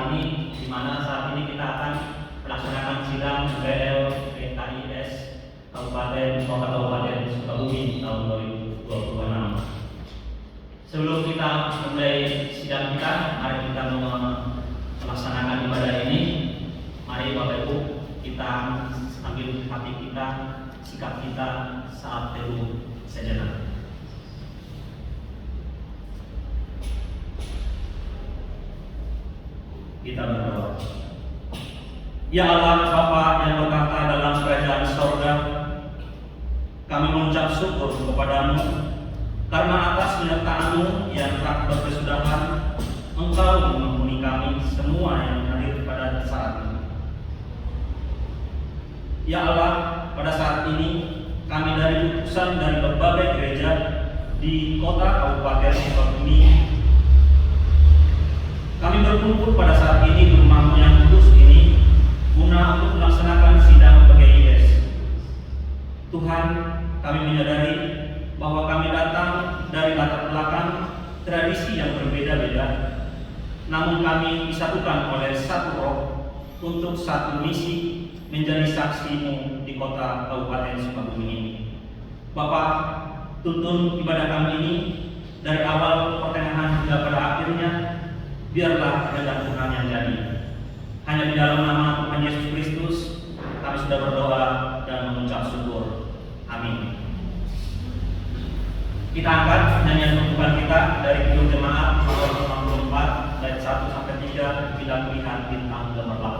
ini di mana saat ini kita akan melaksanakan sidang BL PKIS Kabupaten Kota Kabupaten Sukabumi tahun 2026. Sebelum kita mulai sidang kita, mari kita melaksanakan ibadah ini. Mari Bapak Ibu kita ambil hati kita, sikap kita saat teduh sejenak. Kita berdoa. Ya Allah Bapa yang berkata dalam kerajaan sorga, kami mengucap syukur kepadamu karena atas penyertaan-Mu yang tak berkesudahan, Engkau mengampuni kami semua yang hadir pada saat ini. Ya Allah, pada saat ini kami dari utusan dari berbagai gereja di kota Kabupaten Sukabumi, kami berkumpul pada saat ini di rumah-Mu yang kudus ini guna untuk melaksanakan sidang PKIS. Tuhan, kami menyadari bahwa kami datang dari latar belakang tradisi yang berbeda-beda, namun kami disatukan oleh satu roh untuk satu misi menjadi saksi-Mu di kota Kabupaten Sukabumi ini. Bapak, tuntun ibadah kami ini dari awal, pertengahan hingga pada akhirnya, biarlah kehendak Tuhan yang jadi. Hanya di dalam nama Tuhan Yesus Kristus kami sudah berdoa dan mengucap syukur. Amin. Kita angkat nyanyian pembukaan kita dari Kidung Jemaat nomor 64 ayat 1 sampai 3 bila melihat bintang gemerlap.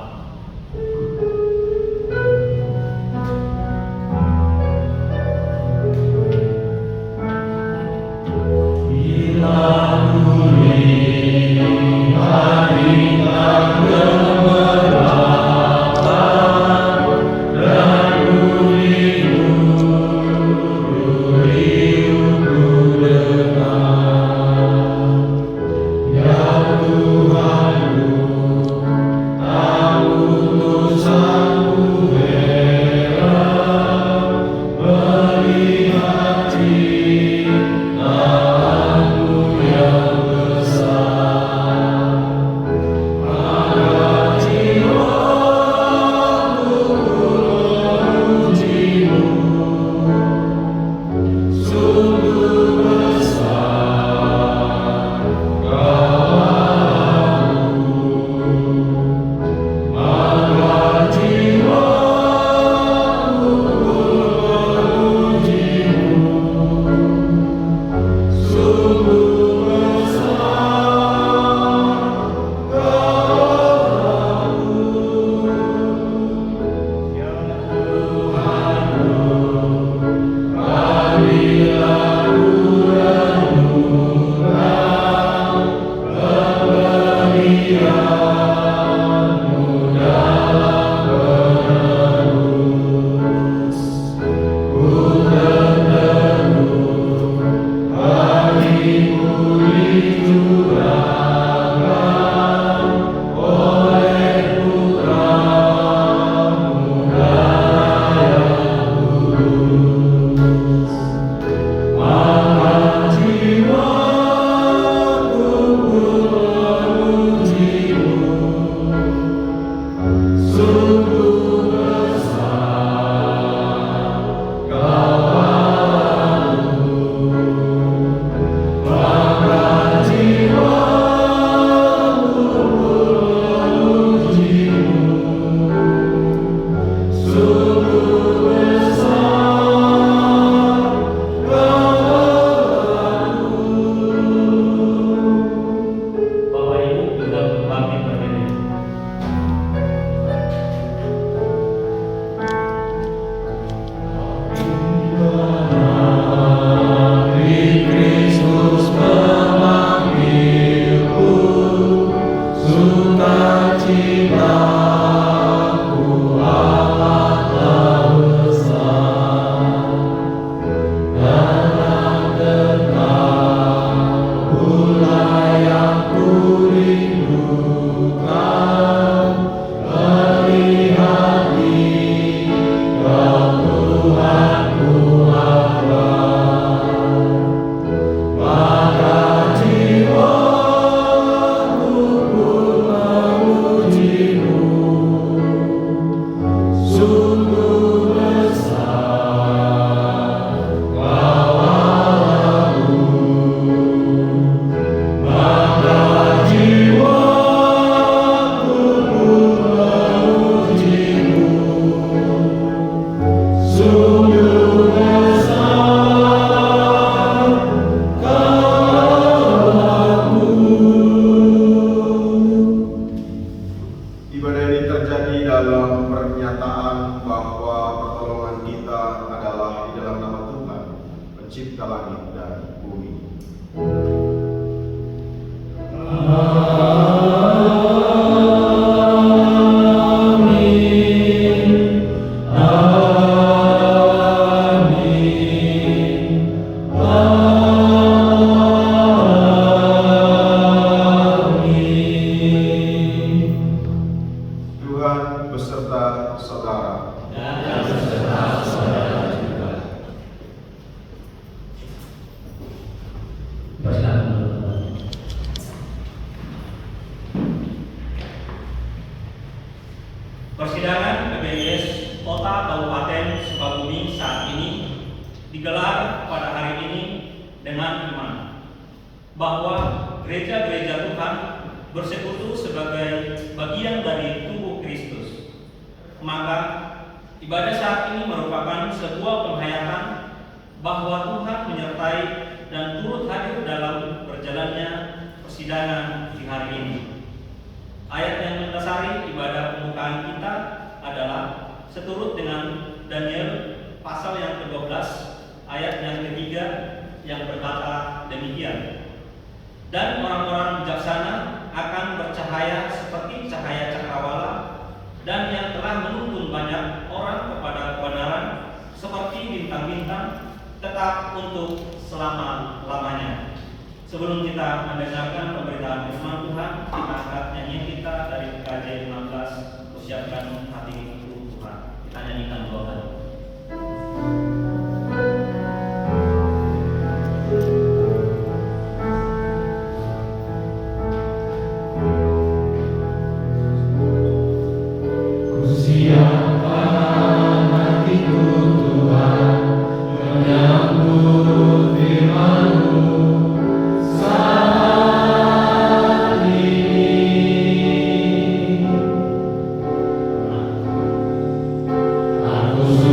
Tuhan beserta saudara. Dan beserta saudara juga. Persidangan PBIS Kota Kabupaten Sukabumi saat ini digelar pada hari ini dengan iman bahwa gereja-gereja Tuhan bersekutu sebagai bagian dari tubuh Kristus. Maka ibadah saat ini merupakan sebuah penghayatan bahwa Tuhan menyertai dan turut hadir dalam berjalannya persidangan di hari ini. Ayat yang mendasari ibadah pembukaan kita adalah seturut dengan Daniel pasal yang ke-12 ayat yang ketiga yang berkata demikian. Dan orang-orang bijaksana akan bercahaya seperti cahaya cakrawala, dan yang telah menuntun banyak orang kepada kebenaran seperti bintang-bintang, tetap untuk selama-lamanya. Sebelum kita mendengarkan pemberitaan firman Tuhan, kita angkat nyanyian kita dari PKJ 16, Persiapkan Hati Untuk Tuhan. Kita nyanyikan dua kali. Aku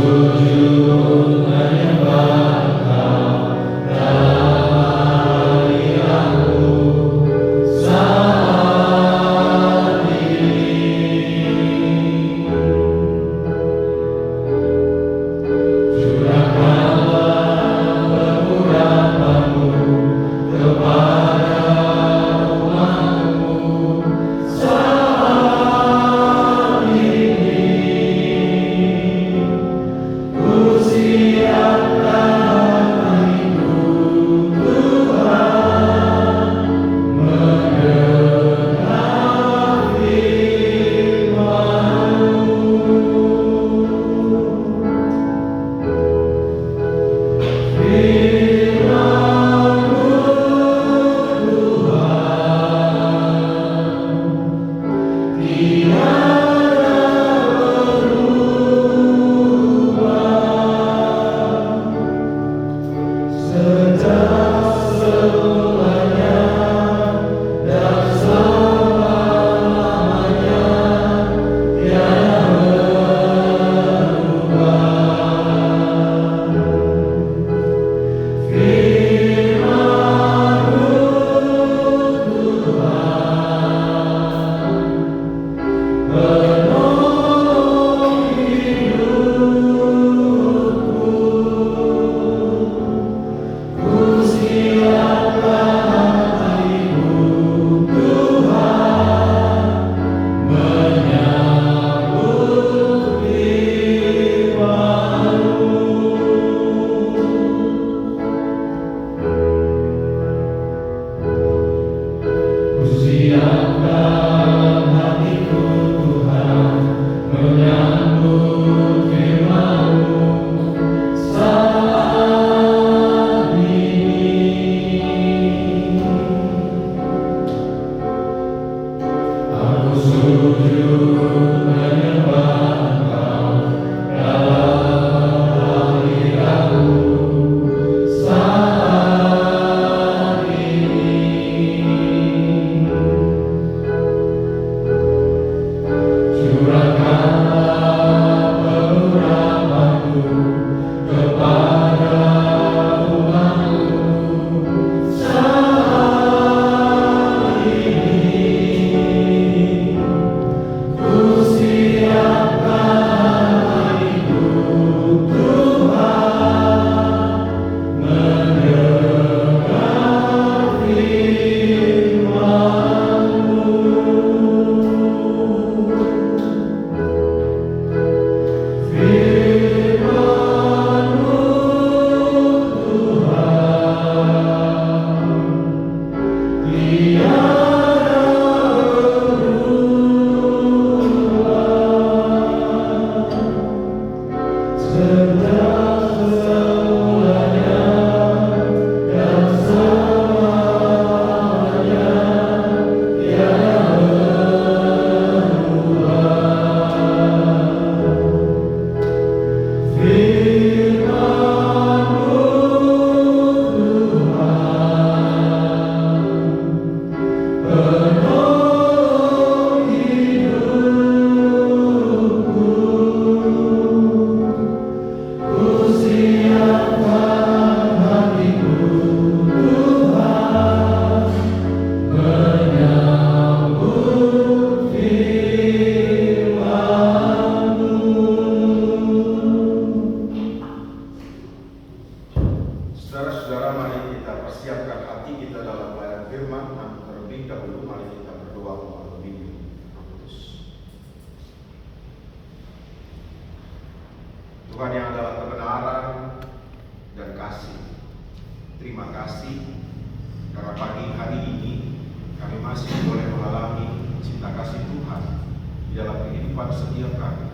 kehidupan setiap kami,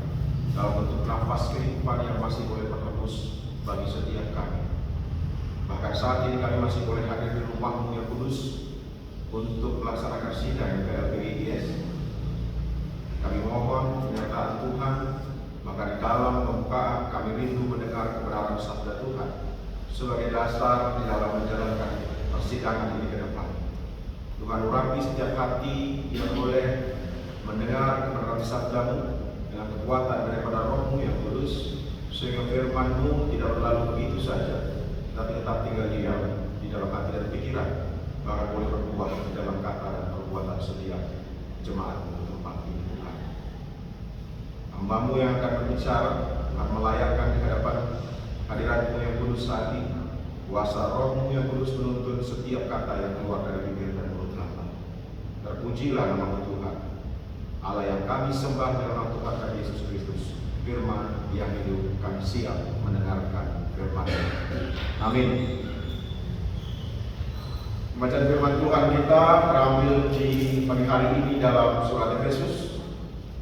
dalam bentuk nafas kehidupan yang masih boleh berhembus bagi setiap kami. Bahkan saat ini kami masih boleh hadir di rumah-Mu yang kudus untuk melaksanakan sidang PLPGIS. Kami mohon penyertaan Tuhan, maka di dalam pembukaan kami rindu mendengar kebenaran sabda Tuhan sebagai dasar di dalam menjalankan persidangan ini ke depan. Tuhan urapi setiap hati yang boleh mendengar kebenaran sabda-Mu dengan kekuatan daripada Roh-Mu yang kudus, sehingga firman-Mu tidak berlalu begitu saja, tapi tetap tinggal diam di dalam hati dan pikiran, bahkan boleh berbuah di dalam kata dan perbuatan setiap jemaat-Mu tempat ini Tuhan. Hamba-Mu yang akan berbicara, akan melayangkan di hadapan hadirat-Mu yang kudus saat ini. Kuasa Roh-Mu yang kudus menuntun setiap kata yang keluar dari bibir dan mulut hamba. Terpujilah nama Tuhan, Allah yang kami sembah dalam nama Tuhan kami Yesus Kristus. Firman yang hidup, kami siap mendengarkan firman. Amin. Bacaan firman Tuhan kita terambil di pagi hari ini dalam surat Efesus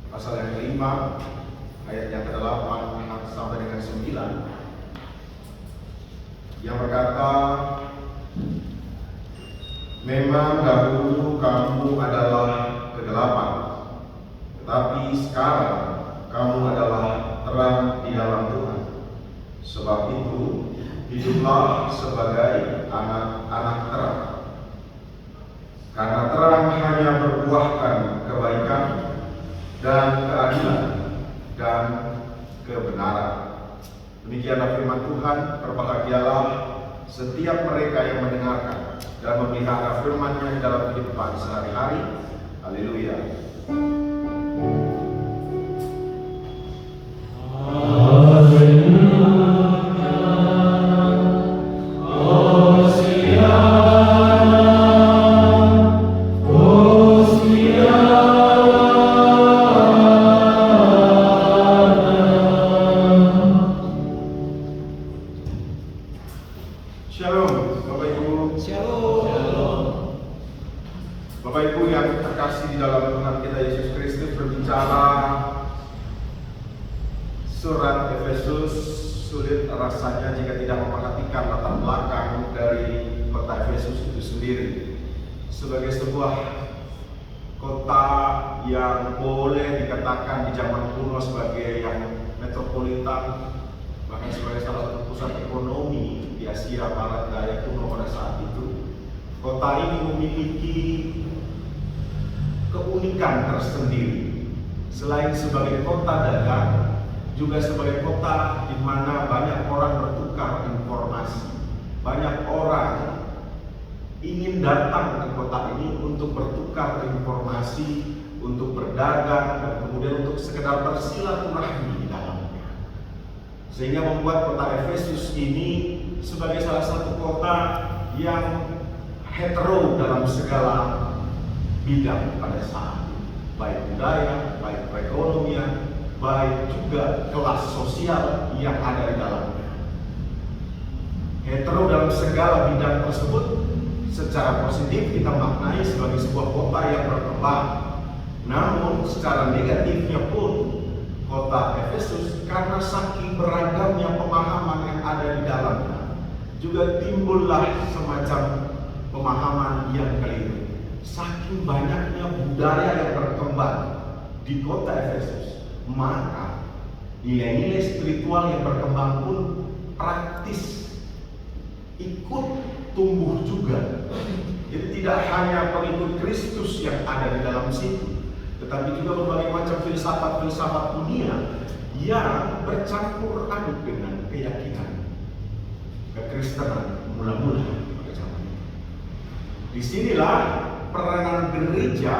pasal yang kelima, ayat yang ke-8 sampai dengan 9, yang berkata, memang dahulu kamu adalah kegelapan, tetapi sekarang kamu adalah terang di dalam Tuhan. Sebab itu, hiduplah sebagai anak-anak terang. Karena terang hanya berbuahkan kebaikan dan keadilan dan kebenaran. Demikianlah firman Tuhan. Berbahagialah setiap mereka yang mendengarkan dan memelihara firman-Nya dalam kehidupan sehari-hari. Haleluya. Shalom, Bapak Ibu. Shalom. Bapak Ibu yang terkasih di dalam Tuhan kita Yesus Kristus, berbicara surat Efesus sulit rasanya jika tidak memperhatikan latar belakang dari kota Efesus itu sendiri. Sebagai sebuah kota yang boleh dikatakan di zaman kuno sebagai yang metropolitan, bahkan sebagai salah satu pusat ekonomi di Asia Barat Daya kuno pada saat itu. Kota ini memiliki keunikan tersendiri. Selain sebagai kota dagang, juga sebagai kota di mana banyak orang bertukar informasi. Banyak orang ingin datang ke kota ini untuk bertukar informasi, untuk berdagang, dan kemudian untuk sekedar bersilaturahmi di dalamnya. Sehingga membuat kota Efesus ini sebagai salah satu kota yang hetero dalam segala bidang pada saat itu, baik budaya, baik perekonomian, baik juga kelas sosial yang ada di dalamnya. Hetero dalam segala bidang tersebut secara positif kita maknai sebagai sebuah kota yang berkembang. Namun secara negatifnya pun kota Efesus, karena saking beragamnya pemahaman yang ada di dalamnya, juga timbullah semacam pemahaman yang keliru. Saking banyaknya budaya yang berkembang di kota Efesus, maka nilai-nilai spiritual yang berkembang pun praktis ikut tumbuh juga. Jadi tidak hanya pengikut Kristus yang ada di dalam situ, tetapi juga berbagai macam filsafat-filsafat dunia yang bercampur aduk dengan keyakinan kekristenan mula-mula pada zaman itu. Disinilah peranan gereja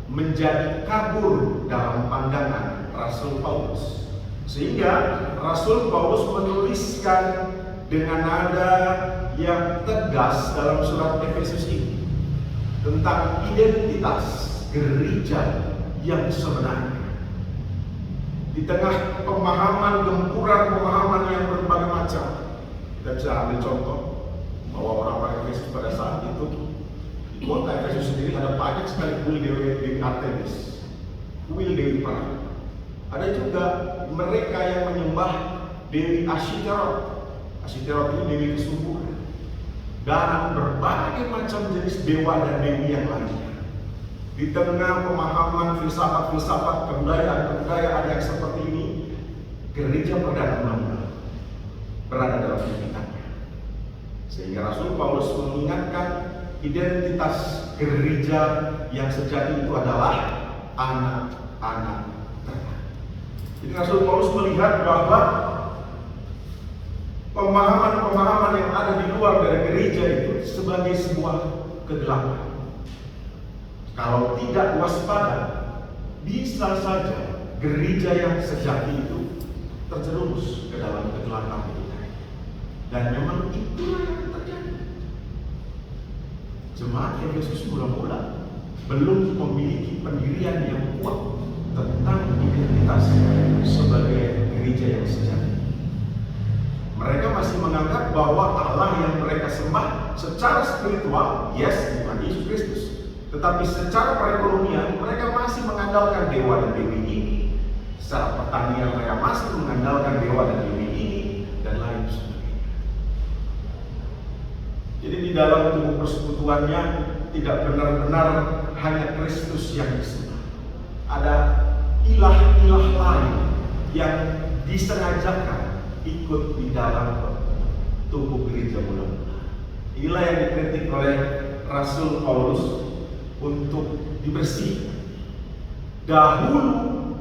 menjadi kabur dalam pandangan Rasul Paulus, sehingga Rasul Paulus menuliskan dengan nada yang tegas dalam surat Efesus ini tentang identitas gereja yang sebenarnya. Di tengah pemahaman, gempuran pemahaman yang berbagai macam, kita bisa ambil contoh bahwa orang-orang Efesus pada saat itu, di kota Efesus sendiri ada banyak sekali kuil dewi Artemis, kuil dewi perang. Ada juga mereka yang menyembah Dewi Ashtaroth. Ashtaroth ini dewi kesuburan. Dan berbagai macam jenis dewa dan dewi yang lainnya. Di tengah pemahaman filsafat-filsafat kebudayaan yang seperti ini, gereja perdana mula berada dalam pikirannya. Sehingga Rasul Paulus mengingatkan identitas gereja yang sejati itu adalah anak-anak terang. Jadi Rasul Paulus melihat bahwa pemahaman-pemahaman yang ada di luar dari gereja itu sebagai sebuah kegelapan. Kalau tidak waspada, bisa saja gereja yang sejati itu terjerumus ke dalam kegelapan itu. Dan memang itulah yang terjadi. Jemaat Efesus mula-mula belum memiliki pendirian yang kuat tentang identitas sebagai gereja yang sejati. Mereka masih menganggap bahwa Allah yang mereka sembah secara spiritual, yes, Tuhan Yesus Kristus. Tetapi secara perekonomian mereka masih mengandalkan dewa dan dewi ini. Secara pertanian mereka masih mengandalkan dewa dan dewi ini dan lain sebagainya. Jadi di dalam tubuh persekutuannya tidak benar-benar hanya Kristus yang disembah. Ada ilah-ilah lain yang disengajakan ikut di dalam tubuh gereja mula-mula. Inilah yang dikritik oleh Rasul Paulus untuk dibersihkan. Dahulu,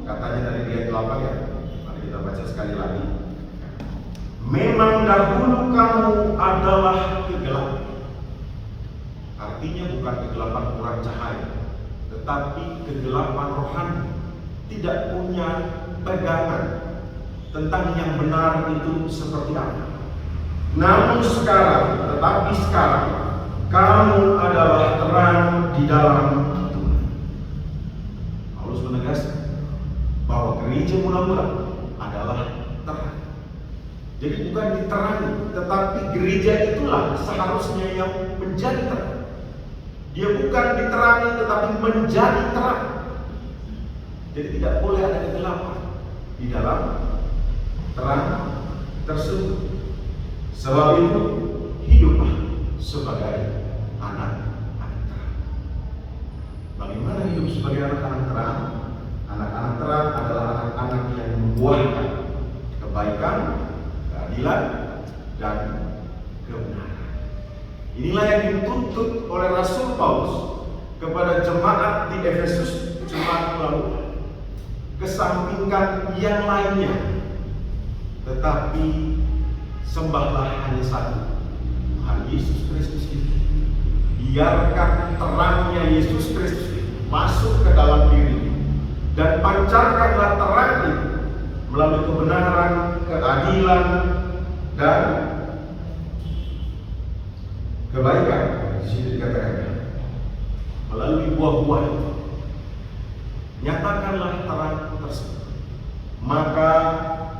katanya dari ayat 8 ya. Mari kita baca sekali lagi. Memang dahulu kamu adalah kegelapan. Artinya bukan kegelapan kurang cahaya, tetapi kegelapan rohani, tidak punya pegangan tentang yang benar itu seperti apa. Namun sekarang, tetapi sekarang kamu adalah terang di dalam Tuhan. Paulus menegaskan bahwa gereja mula-mula adalah terang. Jadi bukan diterangi, tetapi gereja itulah seharusnya yang menjadi terang. Dia bukan diterangi, tetapi menjadi terang. Jadi tidak boleh ada kegelapan di dalam terang tersebut. Sebab itu hiduplah sebagai anak-anak terang. Bagaimana hidup sebagai anak-anak terang? Anak-anak terang adalah anak-anak yang membuahkan kebaikan, keadilan, dan kebenaran. Inilah yang dituntut oleh Rasul Paulus kepada jemaat di Efesus, jemaat mula-mula. Kesampingkan yang lainnya, tetapi sembahlah hanya satu, Tuhan Yesus Kristus itu. Biarkan terangnya Yesus Kristus itu masuk ke dalam diri, dan pancarkanlah terang itu melalui kebenaran, keadilan, dan kebaikan. Di sini dikatakan melalui buah-buah itu. Nyatakanlah terang tersebut. Maka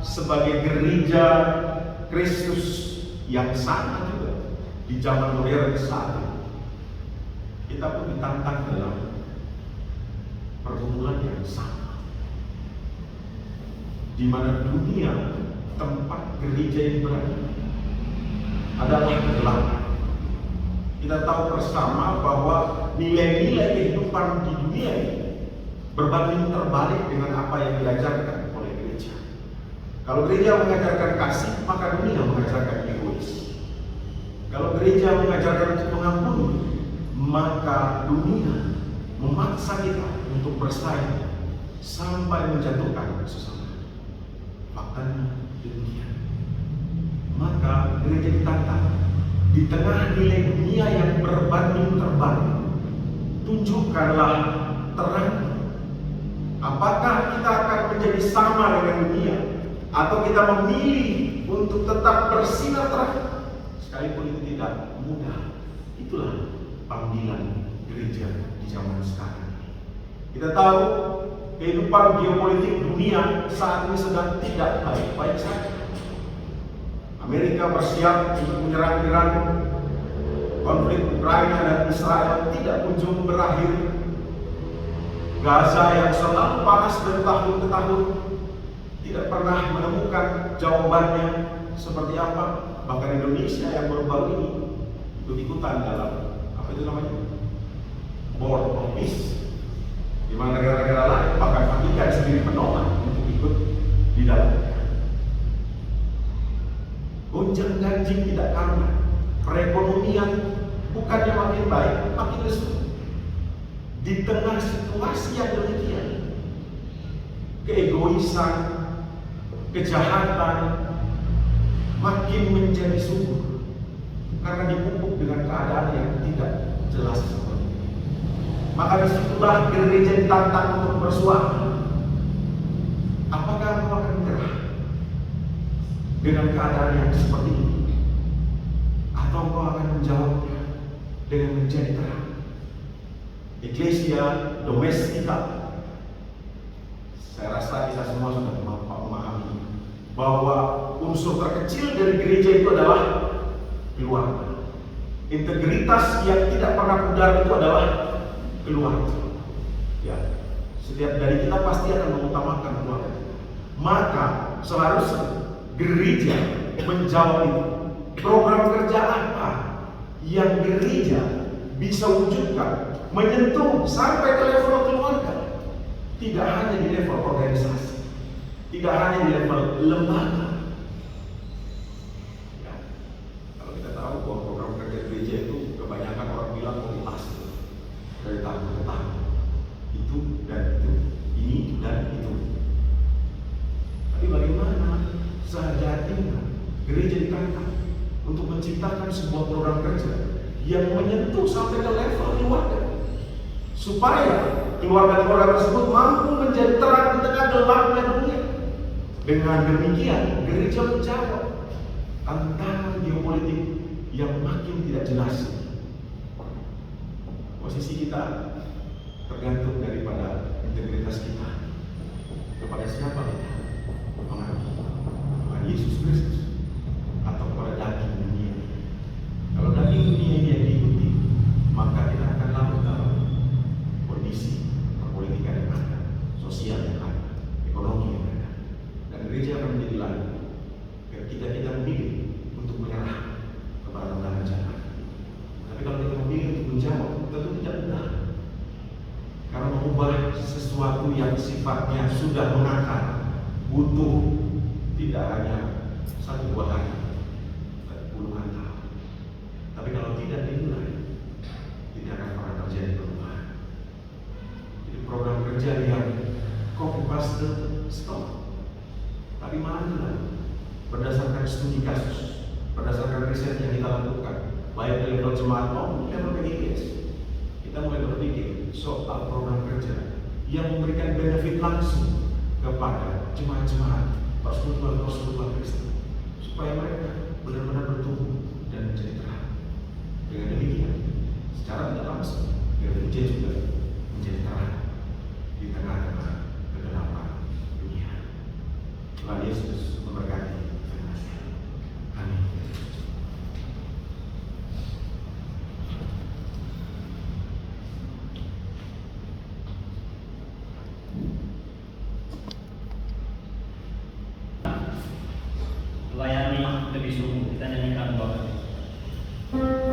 sebagai gereja Kristus yang sama juga di zaman modern saat ini, kita pun ditantang dalam pergumulan yang sama, di mana dunia tempat gereja ini berada adalah kegelapan. Kita tahu bersama bahwa nilai-nilai kehidupan di dunia ini berbanding terbalik dengan apa yang diajarkan oleh gereja. Kalau gereja mengajarkan kasih, maka dunia mengajarkan egois. Kalau gereja mengajarkan untuk mengampuni, maka dunia memaksa kita untuk bersaing sampai menjatuhkan sesama. Faktanya demikian. Maka gereja ditantang di tengah nilai dunia yang berbanding terbalik, tunjukkanlah terang. Apakah kita akan menjadi sama dengan dunia, atau kita memilih untuk tetap bersinar terang? Sekalipun itu tidak mudah. Itulah panggilan gereja di zaman sekarang. Kita tahu kehidupan geopolitik dunia saat ini sedang tidak baik-baik saja. Amerika bersiap untuk menyerang Iran. Konflik Ukraina dan Israel tidak kunjung berakhir. Gaza yang selalu panas dari tahun ke tahun tidak pernah menemukan jawabannya seperti apa. Bahkan Indonesia yang baru-baru ini ikut-ikutan dalam apa itu namanya, Board of Peace, di mana negara-negara lain bahkan Amerika sendiri menolak untuk ikut di dalamnya. Gonjang ganjing tidak karuan, perekonomian bukannya makin baik, makin lesu. Di tengah situasi yang demikian, keegoisan, kejahatan makin menjadi subur karena dipupuk dengan keadaan yang tidak jelas seperti ini. Maka disitulah gereja ditantang untuk bersuara. Apakah engkau akan menyerah dengan keadaan yang seperti ini, atau engkau akan menjawabnya dengan menjadi terang? Eklesia domestika, saya rasa kita semua sudah memahami bahwa unsur terkecil dari gereja itu adalah keluarga. Integritas yang tidak pernah pudar itu adalah keluarga. Ya, setiap dari kita pasti akan mengutamakan keluarga. Maka seharusnya gereja menjawab itu. Program kerja apa yang gereja bisa wujudkan, menyentuh sampai ke level keluarga, tidak hanya di level organisasi, tidak hanya di level lembaga. Ya, kalau kita tahu bahwa program kerja gereja itu kebanyakan orang bilang multitafsir dari tahun ke tahun, itu dan itu, ini dan itu. Tapi bagaimana sejatinya gereja ditantang untuk menciptakan sebuah program kerja yang menyentuh sampai ke level keluarga, supaya keluarga-keluarga tersebut mampu menjadi terang di tengah gelapnya dunia. Dengan demikian, gereja menjawab tantangan geopolitik yang makin tidak jelas. Posisi kita tergantung daripada integritas kita. Kepada siapa kita mengabdi? Kepada Yesus Kristus atau kepada daging dunia? Kalau daging dunia ini yang diikuti, maka kita akan larut dalam kondisi perpolitikan yang ada, sosial yang ada, ekonomi yang ada, dan gereja akan menjadi lain. Kita memilih untuk menyerah kepada undangan jalan. Tapi kalau kita memilih untuk menjawab, tentu tidak mudah, karena mengubah sesuatu yang sifatnya sudah mengakar butuh tidak hanya 1-2 hari, tapi puluhan tahun. Tapi kalau tidak dimulai, tidak akan pernah terjadi perubahan. Jadi program kerja yang copy paste stop. Tapi marilah berdasarkan studi kasus, berdasarkan riset yang kita lakukan, baik di level jemaat maupun di level PGS, kita mulai berpikir soal program kerja yang memberikan benefit langsung kepada jemaat-jemaat persekutuan Kristen, supaya mereka benar-benar bertumbuh dan menjadi terang. Dengan demikian, secara tidak langsung, gereja juga menjadi terang di tengah-tengah kegelapan dunia. Tuhan Yesus memberkati. Amin. Layani lebih sungguh, kita nyanyikan Bapak. Melayani,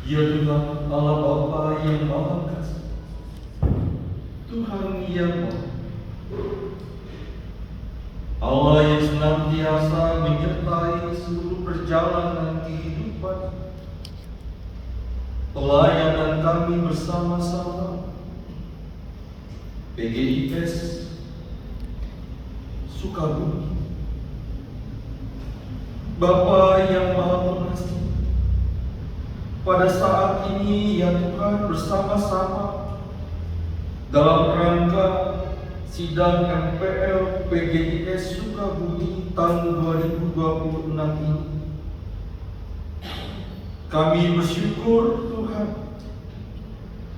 Ya Tuhan Allah Bapa yang Maha Kasih, Tuhan yang Maha, Allah yang senantiasa menyertai seluruh perjalanan kehidupan, pelayanan kami bersama-sama, PGIS Sukabumi. Bapa yang Maha Pengasih, pada saat ini ya Tuhan bersama-sama dalam rangka sidang MPL PGIS Sukabumi tahun 2026 ini, kami bersyukur Tuhan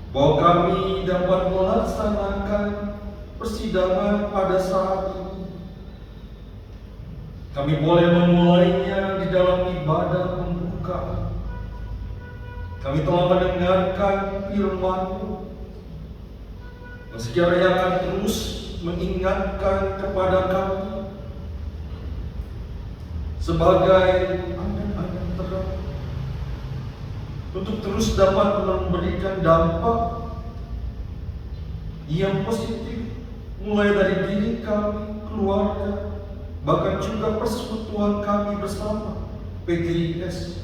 bahwa kami dapat melaksanakan persidangan pada saat ini. Kami boleh memulainya di dalam ibadah pembuka. Kami telah mendengarkan firman-Mu, sekiranya akan terus mengingatkan kepada kami sebagai anak-anak terang untuk terus dapat memberikan dampak yang positif mulai dari diri kami, keluarga, bahkan juga persekutuan kami bersama PGIS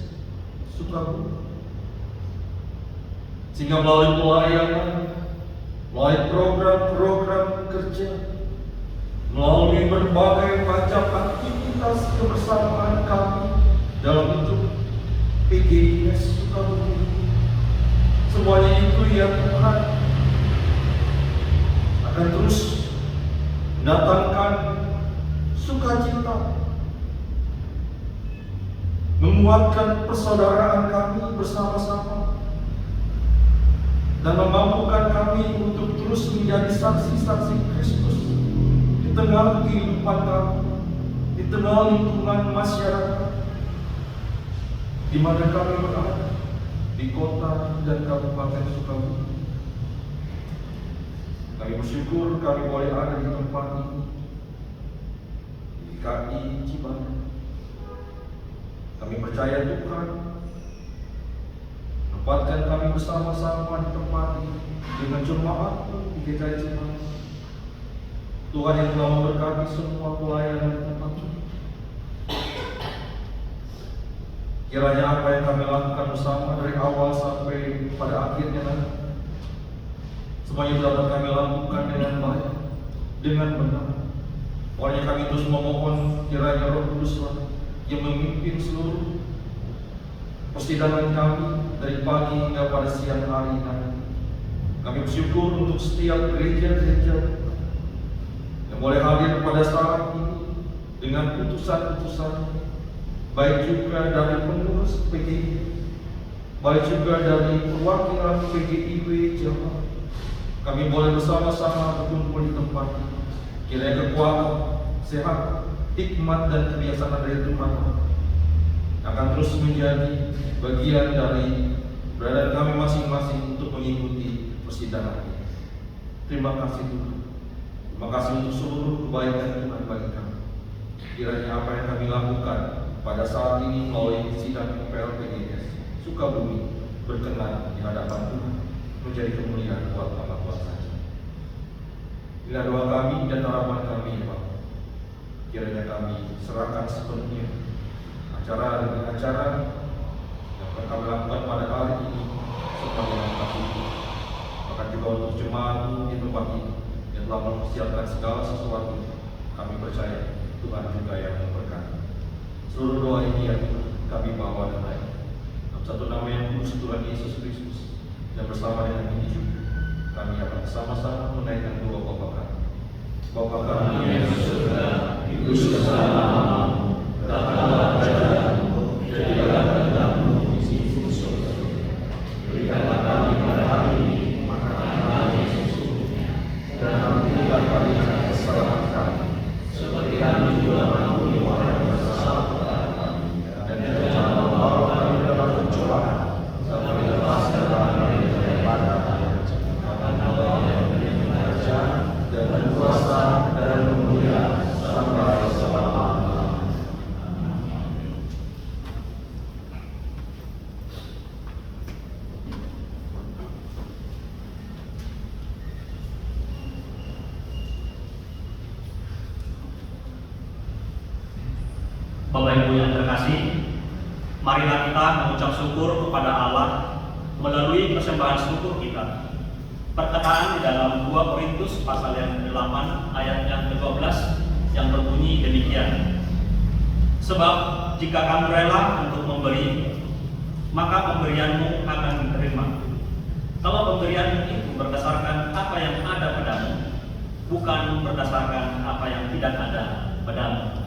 Sukabumi. Sehingga melalui pelayanan, melalui program-program kerja, melalui berbagai macam aktivitas kebersamaan kami dalam bentuk PGIS Sukabumi, semuanya itu ya Tuhan akan terus mendatangkan sukacita, menguatkan persaudaraan kami bersama-sama, dan memampukan kami untuk terus menjadi saksi-saksi Kristus di tengah kehidupan kami, di tengah lingkungan masyarakat di mana kami berada, di kota dan kabupaten Sukabumi. Kami bersyukur kami boleh ada di tempat ini, di KI Cibadak. Kami percaya Tuhan tempatkan kami bersama-sama di tempat ini dengan jemaat-Mu di GKI Cibadak. Tuhan yang telah memberkati semua pelayanan di tempat ini. Kiranya apa yang kami lakukan bersama dari awal sampai pada akhirnya nanti, semuanya dapat kami lakukan dengan baik, dengan benar. Oleh kami terus memohon kiranya Roh Kudus yang memimpin seluruh persidangan kami dari pagi hingga pada siang hari nanti. Kami bersyukur untuk setiap gereja-gereja yang boleh hadir pada saat ini dengan putusan-putusan, baik juga dari pengurus PGI, baik juga dari perwakilan PGIW Jawa. Kami boleh bersama-sama berkumpul di tempat ini. Kiranya kekuatan, sehat, hikmat dan kebiasaan dari Tuhan akan terus menjadi bagian dari keberadaan kami masing-masing untuk mengikuti persidangan ini. Terima kasih Tuhan. Terima kasih untuk seluruh kebaikan Tuhan bagi kami. Kiranya apa yang kami lakukan pada saat ini melalui sidang MPL PGIS Sukabumi berkenan di hadapan Tuhan, menjadi kemuliaan buat nama Tuhan saja. Inilah doa kami dan harapan kami ya Bapak. Kiranya kami serahkan sepenuhnya acara demi acara yang akan kami lakukan pada hari ini semuanya dengan kasih Tuhan. Bahkan juga untuk jemaat di tempat ini yang telah mempersiapkan segala sesuatu, kami percaya Tuhan juga yang memberkati. Seluruh doa ini yang kami bawa dan naik dalam satu nama yang kudus Tuhan Yesus Kristus, dan bersama dengan ini juga kami akan bersama-sama menaikkan doa Bapa kami. Bapa kami yang di surga, dikuduskanlah namamu, datanglah kerajaanmu, jadilah kehendakmu di sini di surga. Berikanlah kami pada hari ini makanan kami sesungguhnya, dan ampunilah kami kesalahan kami, seperti kami juga mengampuni orang yang bersalah kepada kami, dan jangan membawa kami dalam pencobaan, tapi lepaskan kami daripada dan kuasa dan kemuliaan sampai selama-lamanya. Bapak Ibu yang terkasih, marilah kita mengucap syukur kepada Allah melalui persembahan syukur kita. Perkataan di dalam 2 Korintus pasal yang ke-8 ayat yang ke-12 yang berbunyi demikian. Sebab jika kamu rela untuk memberi, maka pemberianmu akan diterima. Kalau pemberianmu itu berdasarkan apa yang ada padamu, bukan berdasarkan apa yang tidak ada padamu.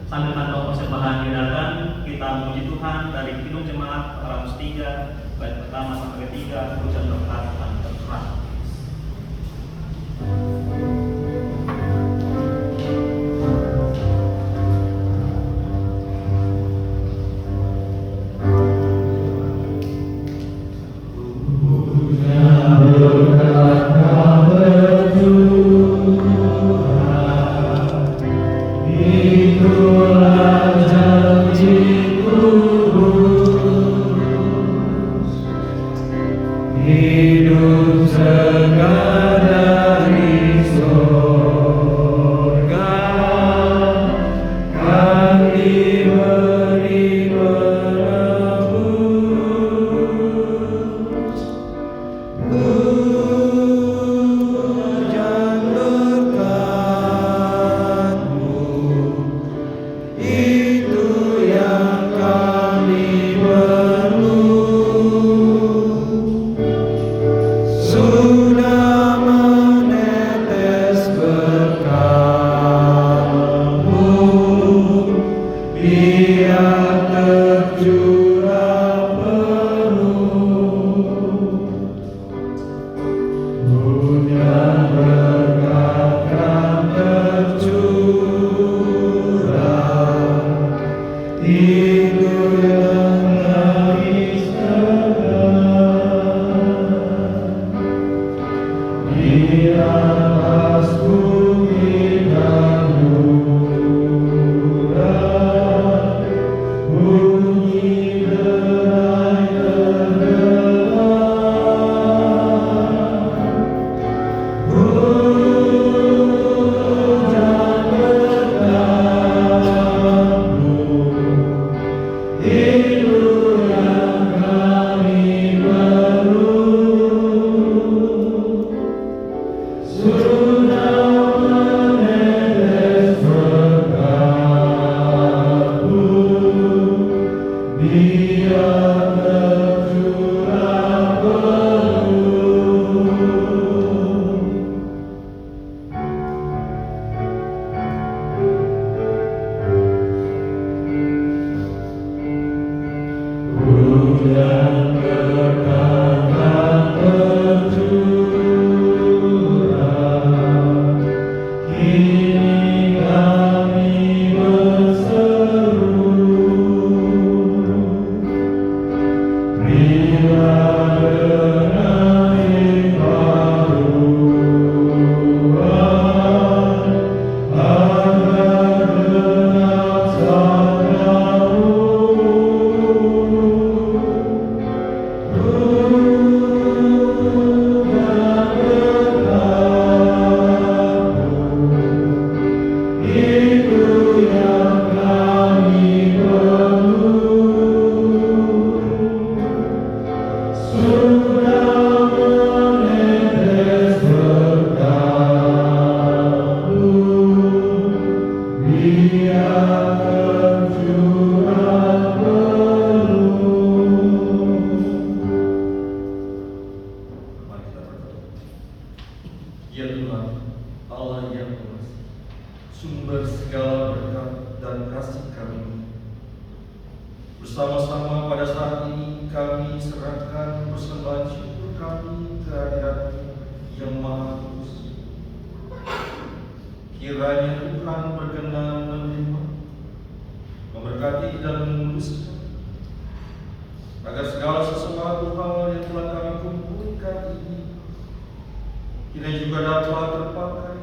Sambil kantong persembahan didengarkan, kita memuji Tuhan dari Kidung Jemaat 403 bait pertama sampai ketiga, pujian berkat dan terserah. Hidup segar dari surga, kami beri menebus. Hujan berkat-Mu, itu yang kami perlu. Sudah menetes berkat-Mu, biar tercurah penuh. Hujan berkat yang tercurah, tidur yang nangis di atas bumi dan murah, bunyi derai tenggelam. Hujan berkat-Mu, itu yang kami perlu. Sudah menetes berkat-Mu, biar tercurah penuh. Hujan berkat yang tercurah, kini kami berseru. Berilah derai baruan, agar genap sabda-Mu. Itu yang kami perlu. Sudah menetes berkat-Mu, biar tercurah penuh. Mari kita berdoa. Ya Tuhan, Allah yang pengasih, sumber segala berkat dan kasih kami. Bersama-sama pada saat ini kami serahkan persembahan syukur kami ke hadirat-Mu yang Maha Kudus. Kiranya Tuhan berkenan menerima, memberkati dan menguduskan, agar segala sesuatu hal yang telah kami kumpulkan ini kiranya juga dapat terpakai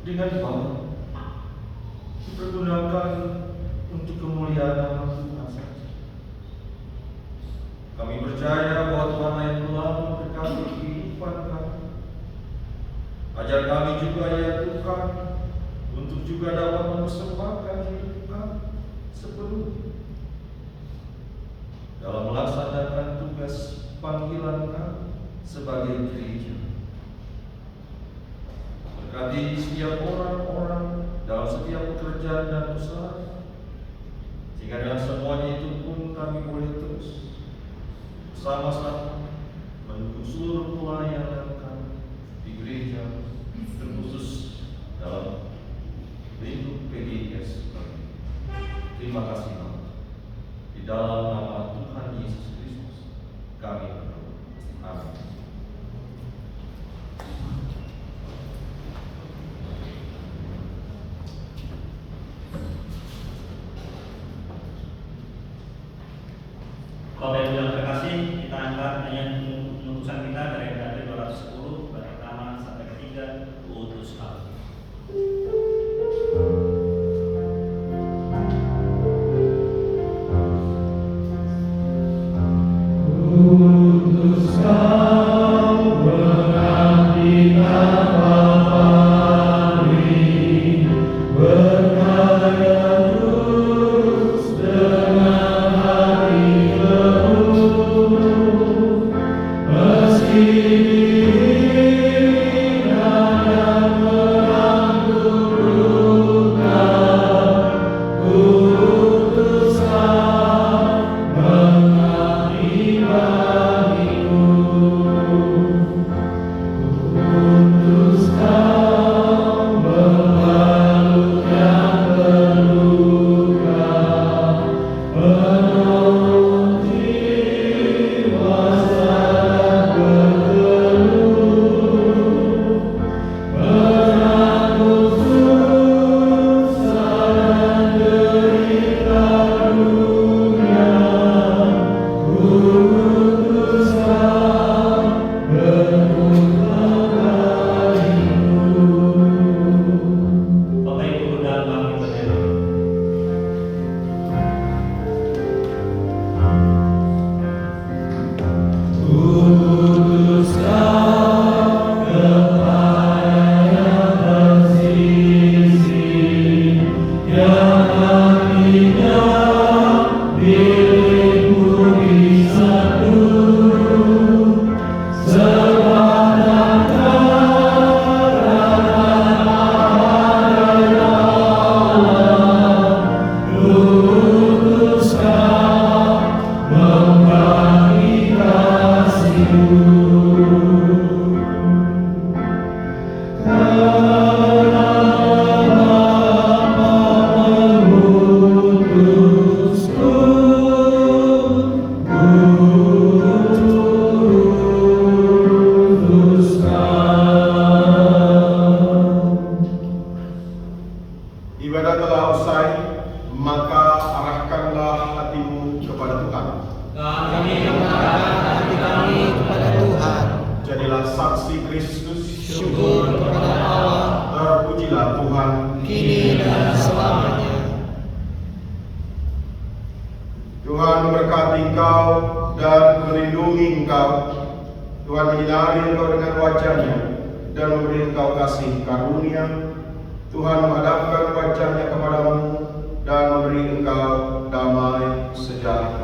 dengan baik, dipergunakan untuk kemuliaan nama Tuhan saja. Kami percaya bahwa Tuhan yang telah memberkati kehidupan kami. Ajar kami juga ya Tuhan, untuk juga dapat mempersembahkan hidup kami sepenuhnya dalam melaksanakan tugas panggilan kami sebagai gereja. Berkati setiap orang-orang dalam setiap pekerjaan dan usaha, sehingga dengan semuanya itu pun kami boleh terus sama-sama mendukung seluruh pelayanan kami di gereja, terkhusus dalam lingkup PGIS. Terima kasih Tuhan. Di dalam nama Tuhan Yesus Kristus kami berdoa. Amin. Bapak Ibu yang terkasih, kita angkat ayat penutusan kita dari Gadai 210 bait pertama sampai ketiga, utus kami. Utus Kau berarti hari berkarya terus dengan hati penuh, meski dihina dan merangkul luka. Utus Kau mengabdi bagiku. Utus Kau membalut yang terluka, menolong jiwa sedang bergelut, merangkul susah dan derita dunia. Utus Kau berputar bagiku. Bapak Ibu dan kami berdiri. Utus Kau kepada yang tersisih, yang hatinya milikmu disatu, sebatang karanan ada Allah. Utus Kau membagi kasih-Mu. Karena Bapa mengutusku, utus Kau. Ibadah telah usai, maka arahkanlah hatimu kepada Tuhan. Kami mengarahkan hati kami kepada Tuhan. Jadilah saksi Kristus. Syukur kepada Allah, Terpujilah Tuhan. kini dan selamanya. Tuhan memberkati engkau dan melindungi engkau. Tuhan menyinari engkau dengan wajah-Nya dan memberi engkau kasih karunia. Tuhan menghadapkan wajah-Nya kepadamu dan memberi engkau damai sejahtera.